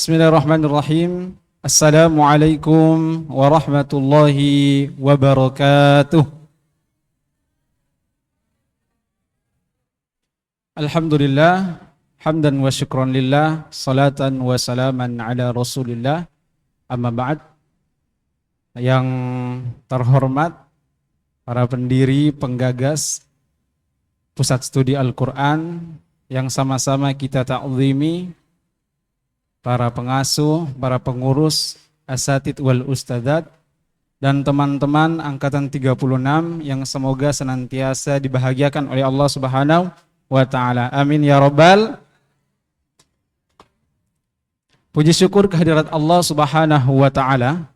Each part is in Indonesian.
Bismillahirrahmanirrahim. Assalamualaikum warahmatullahi wabarakatuh. Alhamdulillah, hamdan wa syukran lillah, salatan wa salaman ala rasulillah. Amma ba'd. Yang terhormat para pendiri, penggagas Pusat Studi Al-Quran yang sama-sama kita ta'zimi, para pengasuh, para pengurus, asatid wal ustadzat, dan teman-teman angkatan 36 yang semoga senantiasa dibahagiakan oleh Allah Subhanahu wa ta'ala. Amin ya rabbal. Puji syukur kehadirat Allah Subhanahu wa ta'ala,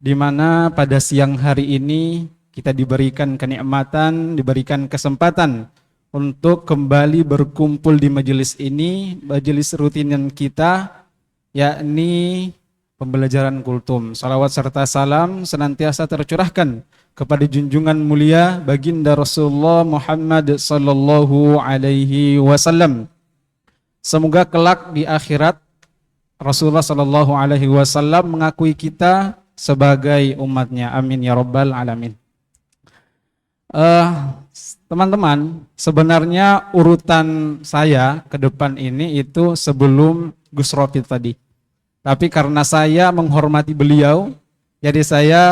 di mana pada siang hari ini kita diberikan kenikmatan, diberikan kesempatan untuk kembali berkumpul di majelis ini, majelis rutinan kita, yakni pembelajaran kultum. Salawat serta salam senantiasa tercurahkan kepada junjungan mulia baginda Rasulullah Muhammad sallallahu alaihi wasallam. Semoga kelak di akhirat Rasulullah sallallahu alaihi wasallam mengakui kita sebagai umatnya. Amin ya rabbal alamin. Teman-teman, sebenarnya urutan saya ke depan ini itu sebelum Gus Rofid tadi. Tapi karena saya menghormati beliau, jadi saya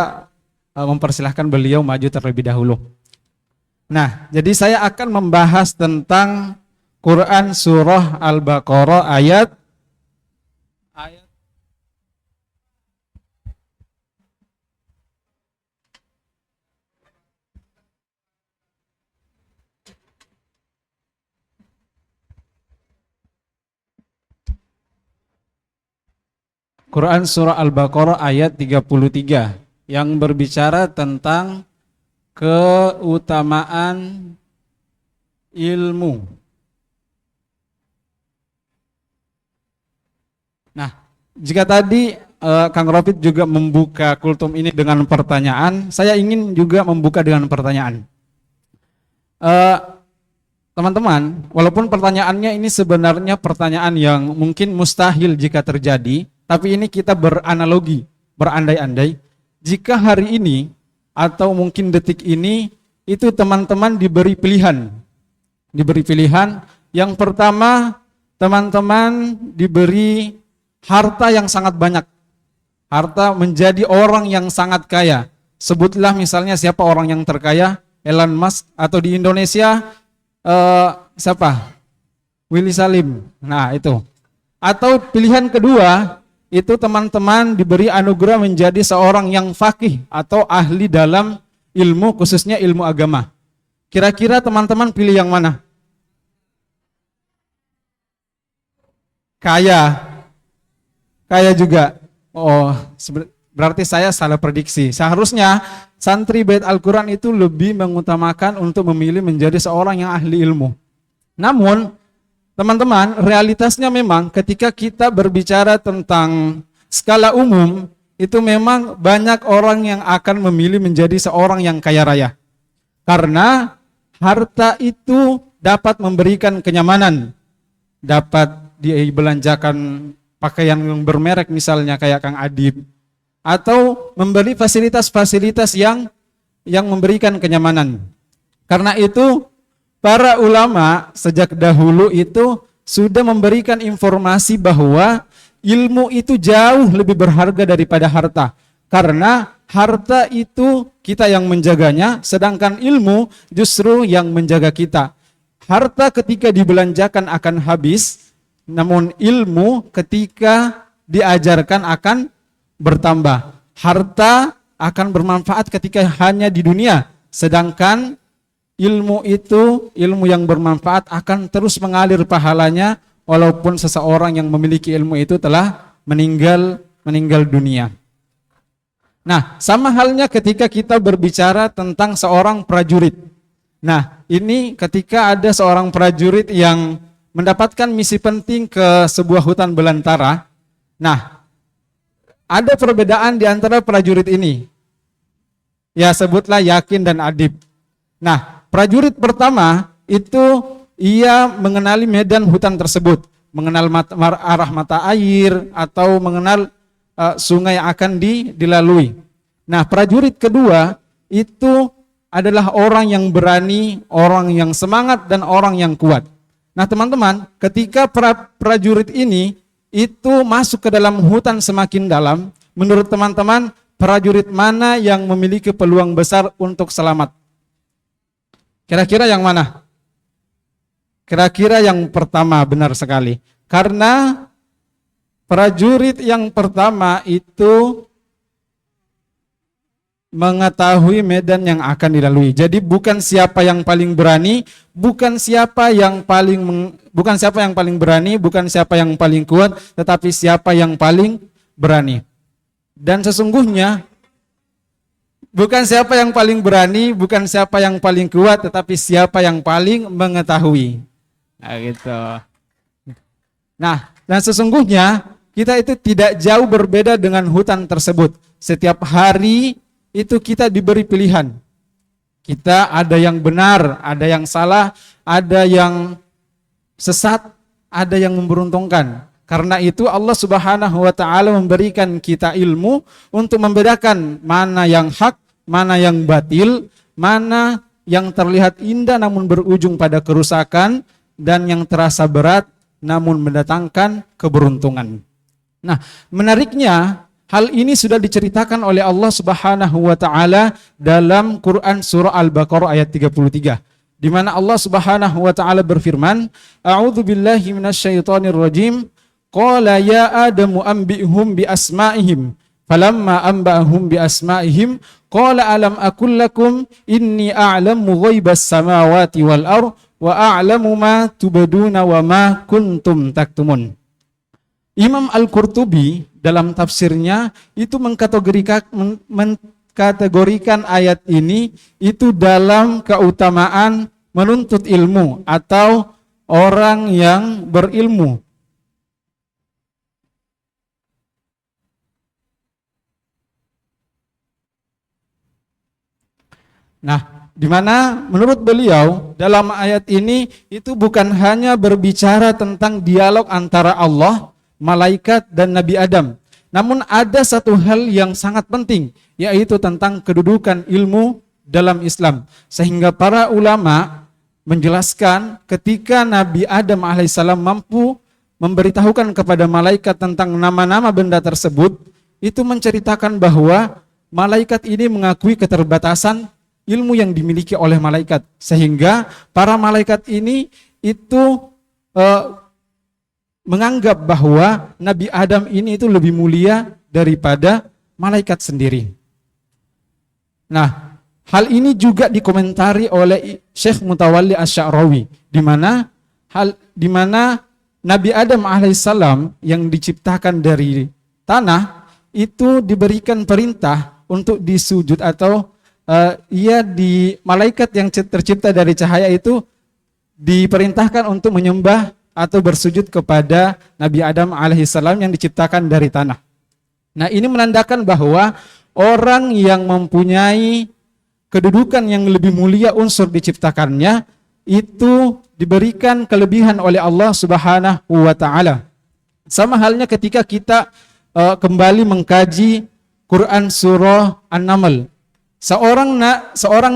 mempersilahkan beliau maju terlebih dahulu. Nah, jadi saya akan membahas tentang Quran Surah Al-Baqarah ayat Quran Surah Al-Baqarah ayat 33 yang berbicara tentang keutamaan ilmu. Nah, jika tadi Kang Rofid juga membuka kultum ini dengan pertanyaan, saya ingin juga membuka dengan pertanyaan. Teman-teman, walaupun pertanyaannya ini sebenarnya pertanyaan yang mungkin mustahil jika terjadi, tapi ini kita beranalogi, berandai-andai, jika hari ini atau mungkin detik ini itu teman-teman diberi pilihan. Diberi pilihan, yang pertama teman-teman diberi harta yang sangat banyak. Harta menjadi orang yang sangat kaya. Sebutlah misalnya siapa orang yang terkaya, Elon Musk, atau di Indonesia siapa? Willy Salim. Nah, itu. Atau pilihan kedua, itu teman-teman diberi anugerah menjadi seorang yang faqih atau ahli dalam ilmu, khususnya ilmu agama. Kira-kira teman-teman pilih yang mana? Kaya. Kaya juga. Oh, berarti saya salah prediksi. Seharusnya santri Bait Al-Quran itu lebih mengutamakan untuk memilih menjadi seorang yang ahli ilmu. Namun, teman-teman, realitasnya memang ketika kita berbicara tentang skala umum, itu memang banyak orang yang akan memilih menjadi seorang yang kaya raya. Karena harta itu dapat memberikan kenyamanan, dapat dibelanjakan pakaian yang bermerek misalnya kayak Kang Adib, atau memberi fasilitas-fasilitas yang memberikan kenyamanan. Karena itu para ulama sejak dahulu itu sudah memberikan informasi bahwa ilmu itu jauh lebih berharga daripada harta. Karena harta itu kita yang menjaganya, sedangkan ilmu justru yang menjaga kita. Harta ketika dibelanjakan akan habis, namun ilmu ketika diajarkan akan bertambah. Harta akan bermanfaat ketika hanya di dunia, sedangkan ilmu itu, ilmu yang bermanfaat akan terus mengalir pahalanya walaupun seseorang yang memiliki ilmu itu telah meninggal dunia. Nah, sama halnya ketika kita berbicara tentang seorang prajurit. Nah, ini ketika ada seorang prajurit yang mendapatkan misi penting ke sebuah hutan belantara. Nah, ada perbedaan di antara prajurit ini. Ya, sebutlah Yakin dan Adib. Nah, prajurit pertama itu ia mengenali medan hutan tersebut. mengenal arah mata air, atau mengenal sungai yang akan dilalui. Nah, prajurit kedua itu adalah orang yang berani, orang yang semangat, dan orang yang kuat. Nah teman-teman, ketika prajurit ini itu masuk ke dalam hutan semakin dalam, menurut teman-teman, prajurit mana yang memiliki peluang besar untuk selamat? Kira-kira yang mana? Kira-kira yang pertama, benar sekali. Karena prajurit yang pertama itu mengetahui medan yang akan dilalui. Jadi bukan siapa yang paling berani, bukan siapa yang paling berani, bukan siapa yang paling kuat, tetapi siapa yang paling berani. Dan sesungguhnya bukan siapa yang paling berani, bukan siapa yang paling kuat, tetapi siapa yang paling mengetahui. Nah, gitu. Nah, dan sesungguhnya kita itu tidak jauh berbeda dengan hutan tersebut. Setiap hari itu kita diberi pilihan. Kita ada yang benar, ada yang salah, ada yang sesat, ada yang memberuntungkan. Karena itu Allah Subhanahu wa taala memberikan kita ilmu untuk membedakan mana yang hak, mana yang batil, mana yang terlihat indah namun berujung pada kerusakan, dan yang terasa berat namun mendatangkan keberuntungan. Nah, menariknya hal ini sudah diceritakan oleh Allah Subhanahu wa taala dalam Quran surah Al-Baqarah ayat 33, di mana Allah Subhanahu wa taala berfirman, A'udzu billahi minasyaitonir rajim, qala ya adamu anbi'hum bi asma'ihim, falamma anba'ahum bi asma'ihim qala alam aqul lakum inni a'lamu ghaibas samawati wal ardh wa a'lamu ma tubduna wa ma kuntum taktumun. Imam Al-Qurtubi dalam tafsirnya itu mengkategorikan ayat ini itu dalam keutamaan menuntut ilmu atau orang yang berilmu. Nah, di mana menurut beliau dalam ayat ini itu bukan hanya berbicara tentang dialog antara Allah, malaikat, dan Nabi Adam. Namun ada satu hal yang sangat penting, yaitu tentang kedudukan ilmu dalam Islam. Sehingga para ulama menjelaskan ketika Nabi Adam alaihissalam mampu memberitahukan kepada malaikat tentang nama-nama benda tersebut, itu menceritakan bahwa malaikat ini mengakui keterbatasan ilmu yang dimiliki oleh malaikat, sehingga para malaikat ini itu menganggap bahwa Nabi Adam ini itu lebih mulia daripada malaikat sendiri. Nah, hal ini juga dikomentari oleh Syekh Mutawalli Asy-Sya'rawi, di mana Nabi Adam alaihissalam yang diciptakan dari tanah itu diberikan perintah untuk disujud, atau malaikat yang tercipta dari cahaya itu diperintahkan untuk menyembah atau bersujud kepada Nabi Adam alaihissalam yang diciptakan dari tanah. Nah, ini menandakan bahwa orang yang mempunyai kedudukan yang lebih mulia unsur diciptakannya itu diberikan kelebihan oleh Allah Subhanahu wa taala. Sama halnya ketika kita kembali mengkaji Quran surah An-Naml. Seorang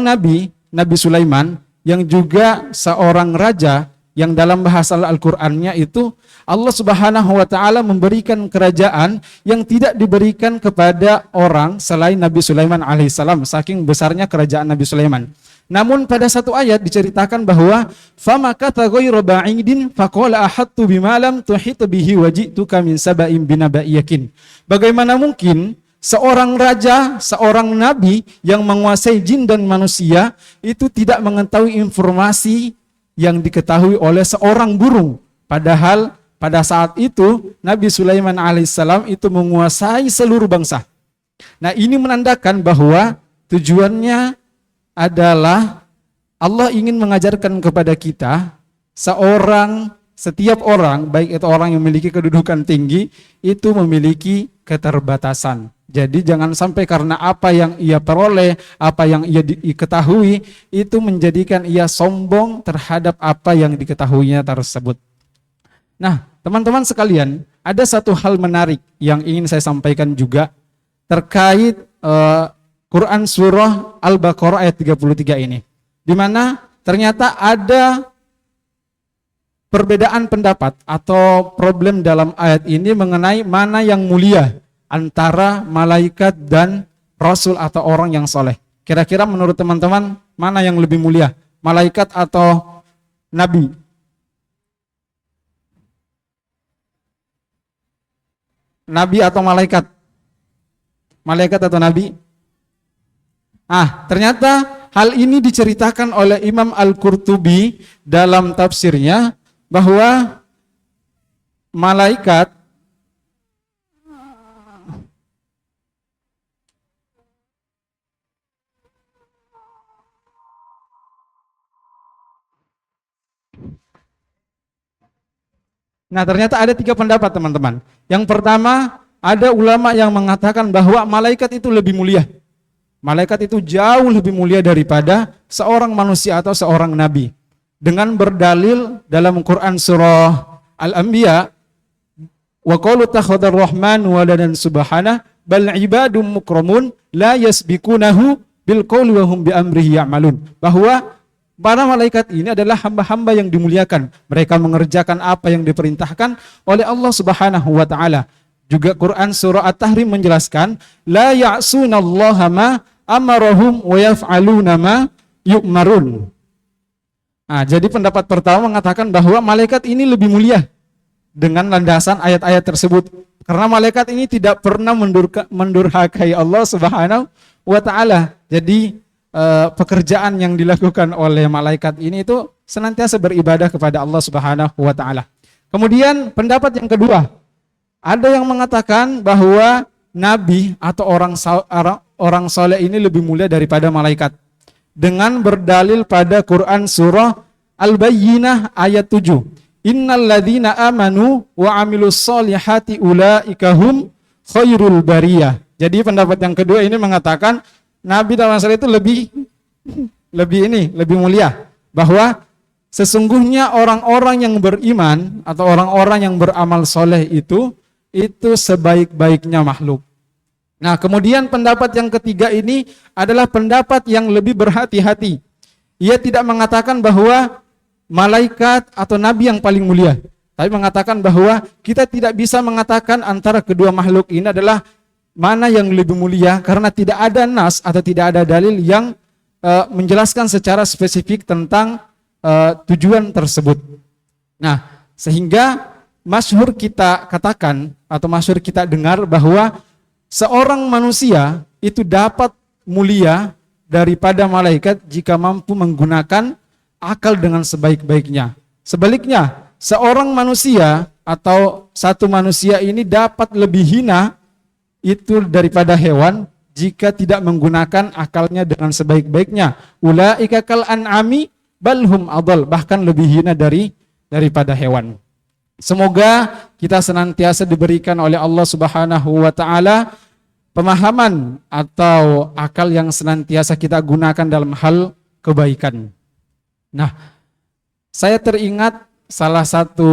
nabi, Nabi Sulaiman, yang juga seorang raja, yang dalam bahasa Al-Qur'annya itu Allah Subhanahu wa taala memberikan kerajaan yang tidak diberikan kepada orang selain Nabi Sulaiman alaihissalam, saking besarnya kerajaan Nabi Sulaiman. Namun pada satu ayat diceritakan bahwa famakatha ghairu ba'idin faqala ahattu bima lam tuhit bihi waji'tuka min saba'in binaba'in yakin. Bagaimana mungkin seorang raja, seorang nabi yang menguasai jin dan manusia itu tidak mengetahui informasi yang diketahui oleh seorang burung. Padahal pada saat itu Nabi Sulaiman alaihissalam itu menguasai seluruh bangsa. Nah, ini menandakan bahwa tujuannya adalah Allah ingin mengajarkan kepada kita setiap orang, baik itu orang yang memiliki kedudukan tinggi, itu memiliki keterbatasan. Jadi jangan sampai karena apa yang ia peroleh, apa yang ia diketahui, itu menjadikan ia sombong terhadap apa yang diketahuinya tersebut. Nah, Teman-teman sekalian, ada satu hal menarik yang ingin saya sampaikan juga terkait Quran surah Al-Baqarah ayat 33 ini. Di mana ternyata ada perbedaan pendapat atau problem dalam ayat ini mengenai mana yang mulia antara malaikat dan rasul atau orang yang soleh. Kira-kira menurut teman-teman mana yang lebih mulia? Malaikat atau nabi? Nabi atau malaikat? Malaikat atau nabi? Ternyata hal ini diceritakan oleh Imam Al-Qurtubi dalam tafsirnya bahwa malaikat ternyata ada 3 pendapat teman-teman. Yang pertama, ada ulama yang mengatakan bahwa malaikat itu lebih mulia. Malaikat itu jauh lebih mulia daripada seorang manusia atau seorang nabi. Dengan berdalil dalam Quran surah Al-Anbiya, wa qalu takhadar rahman waladan subhana bal ibadum mukramun la yasbikunahu bil qawli wa hum bi amrihi ya'malun. Bahwa para malaikat ini adalah hamba-hamba yang dimuliakan. Mereka mengerjakan apa yang diperintahkan oleh Allah Subhanahu wa taala. Juga Quran surah At-Tahrim menjelaskan, la ya'sunallaha ma amarahum wa yaf'aluna ma yu'marun. Jadi pendapat pertama mengatakan bahwa malaikat ini lebih mulia dengan landasan ayat-ayat tersebut. Karena malaikat ini tidak pernah mendurhakai Allah Subhanahu wa taala. Jadi pekerjaan yang dilakukan oleh malaikat ini itu senantiasa beribadah kepada Allah Subhanahu wa taala. Kemudian pendapat yang kedua, ada yang mengatakan bahwa nabi atau orang soleh ini lebih mulia daripada malaikat dengan berdalil pada Quran surah Al-Bayyinah ayat 7. Innal ladzina amanu wa amilus solihati ulaika hum khairul bariyah. Jadi pendapat yang kedua ini mengatakan nabi dalam masalah itu lebih mulia, bahwa sesungguhnya orang-orang yang beriman atau orang-orang yang beramal soleh itu sebaik-baiknya makhluk. Kemudian pendapat yang ketiga ini adalah pendapat yang lebih berhati-hati. Ia tidak mengatakan bahwa malaikat atau nabi yang paling mulia, tapi mengatakan bahwa kita tidak bisa mengatakan antara kedua makhluk ini adalah mana yang lebih mulia, karena tidak ada nas atau tidak ada dalil yang menjelaskan secara spesifik tentang tujuan tersebut. Sehingga masyhur kita katakan atau masyhur kita dengar bahwa seorang manusia itu dapat mulia daripada malaikat jika mampu menggunakan akal dengan sebaik-baiknya. Sebaliknya, seorang manusia atau satu manusia ini dapat lebih hina itu daripada hewan jika tidak menggunakan akalnya dengan sebaik-baiknya. Ulaika kal an'ami balhum adall, bahkan lebih hina daripada hewan. Semoga kita senantiasa diberikan oleh Allah Subhanahu wa taala pemahaman atau akal yang senantiasa kita gunakan dalam hal kebaikan. Saya teringat salah satu,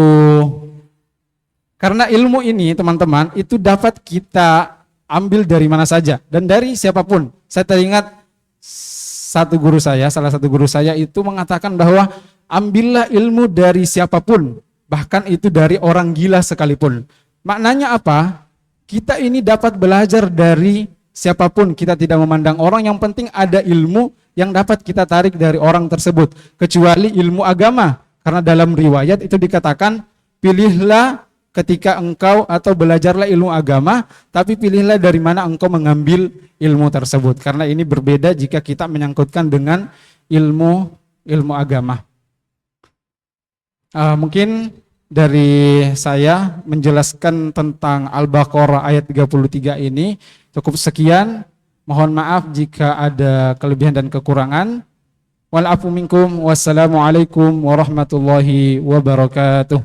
karena ilmu ini teman-teman itu dapat kita ambil dari mana saja dan dari siapapun. Saya teringat salah satu guru saya itu mengatakan bahwa ambillah ilmu dari siapapun, bahkan itu dari orang gila sekalipun. Maknanya apa? Kita ini dapat belajar dari siapapun, kita tidak memandang orang, yang penting ada ilmu yang dapat kita tarik dari orang tersebut, kecuali ilmu agama. Karena dalam riwayat itu dikatakan, pilihlah ketika engkau atau belajarlah ilmu agama, tapi pilihlah dari mana engkau mengambil ilmu tersebut, karena ini berbeda jika kita menyangkutkan dengan ilmu agama. Mungkin dari saya menjelaskan tentang Al-Baqarah ayat 33 ini cukup sekian. Mohon maaf jika ada kelebihan dan kekurangan. Wal afu minkum, wassalamualaikum warahmatullahi wabarakatuh.